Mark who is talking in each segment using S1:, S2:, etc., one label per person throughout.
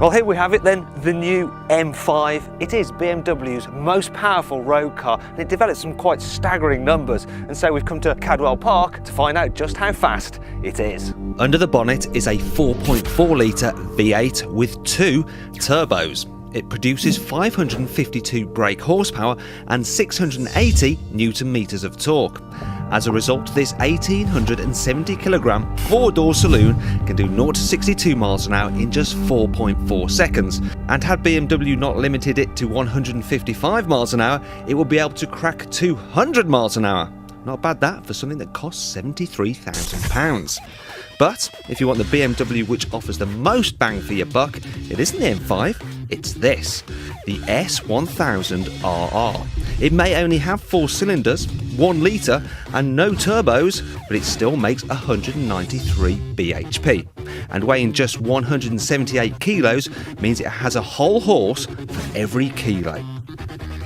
S1: Well, here we have it then, the new M5. It is BMW's most powerful road car, and it developed some quite staggering numbers. And so we've come to Cadwell Park to find out just how fast it is. Under the bonnet is a 4.4 litre V8 with 2 turbos. It produces 552 brake horsepower and 680 newton meters of torque. As a result, this 1870 kilogram four-door saloon can do 0 to 62 miles an hour in just 4.4 seconds. And had BMW not limited it to 155 miles an hour, it would be able to crack 200 miles an hour. Not bad that for something that costs £73,000. But if you want the BMW which offers the most bang for your buck, it isn't the M5, it's this, the S1000RR. It may only have 4 cylinders, 1 litre and no turbos, but it still makes 193 bhp. And weighing just 178 kilos means it has a whole horse for every kilo.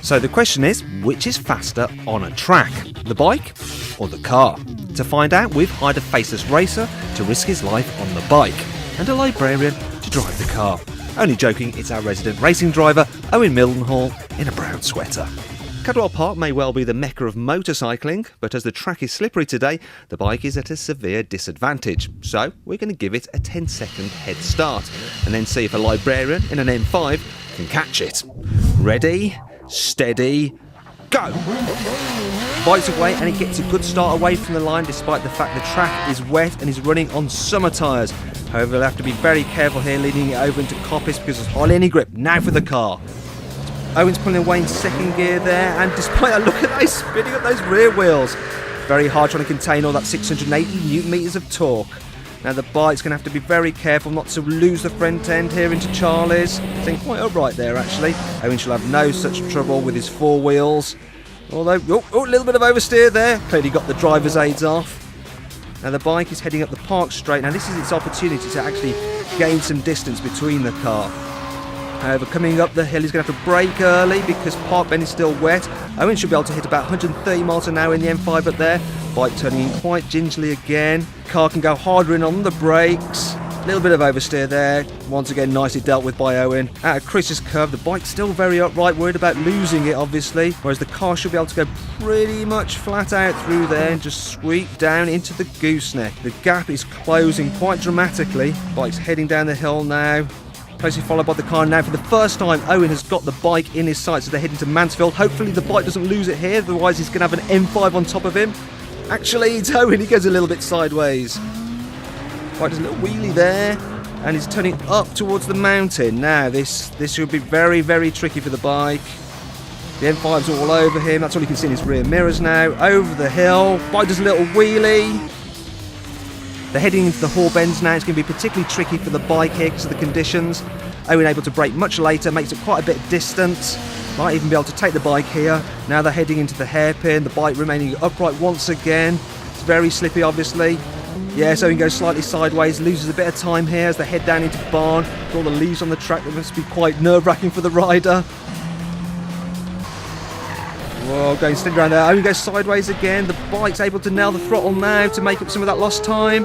S1: So the question is, which is faster on a track, the bike or the car? To find out, we've hired a faceless racer to risk his life on the bike and a librarian to drive the car. Only joking, it's our resident racing driver, Owen Mildenhall, in a brown sweater. Cadwell Park may well be the mecca of motorcycling, but as the track is slippery today, the bike is at a severe disadvantage. So we're going to give it a 10-second head start and then see if a librarian in an M5 can catch it. Ready, steady, go! Bites away and it gets a good start away from the line despite the fact the track is wet and is running on summer tyres. However, we'll have to be very careful here leading it over into coppice because there's hardly any grip. Now for the car. Owen's pulling away in second gear there, and despite that, look at that, he's spinning up those rear wheels. Very hard trying to contain all that 680 newton meters of torque. Now the bike's going to have to be very careful not to lose the front end here into Charlie's. It's quite upright there actually. Owen shall have no such trouble with his 4 wheels. Although, a little bit of oversteer there. Clearly got the driver's aids off. Now the bike is heading up the park straight. Now this is its opportunity to actually gain some distance between the car. However, coming up the hill, he's going to have to brake early because Park Bend is still wet. Owen should be able to hit about 130 miles an hour in the M5 up there. Bike turning in quite gingerly again. Car can go harder in on the brakes. A little bit of oversteer there. Once again, nicely dealt with by Owen. Out of Chris's curve, the bike's still very upright, worried about losing it, obviously. Whereas the car should be able to go pretty much flat out through there and just sweep down into the gooseneck. The gap is closing quite dramatically. Bike's heading down the hill now. Closely followed by the car now. For the first time, Owen has got the bike in his sights as they're heading to Mansfield. Hopefully the bike doesn't lose it here, otherwise he's going to have an M5 on top of him. Actually, it's Owen, he goes a little bit sideways. Bike does a little wheelie there, and he's turning up towards the mountain. Now, this should be very, very tricky for the bike. The M5's all over him, that's all you can see in his rear mirrors now. Over the hill, bike does a little wheelie. They're heading into the Hall Bends now. It's going to be particularly tricky for the bike here because of the conditions. Owen able to brake much later, makes it quite a bit of distance. Might even be able to take the bike here. Now they're heading into the hairpin, the bike remaining upright once again. It's very slippy, obviously. Yeah, so Owen goes slightly sideways, loses a bit of time here as they head down into the barn. With all the leaves on the track, that must be quite nerve-wracking for the rider. Whoa, going steady around there. Owen goes sideways again. The bike's able to nail the throttle now to make up some of that lost time.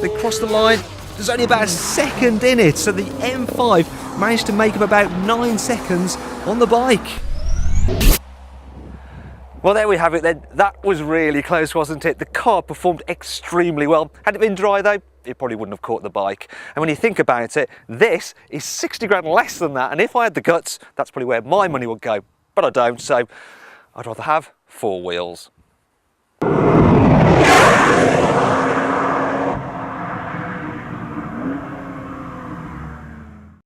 S1: They cross the line. There's only about a second in it, so the M5 managed to make up about 9 seconds on the bike. Well, there we have it then. That was really close, wasn't it? The car performed extremely well. Had it been dry though, it probably wouldn't have caught the bike. And when you think about it, this is 60 grand less than that. And if I had the guts, that's probably where my money would go. But I don't, so I'd rather have 4 wheels.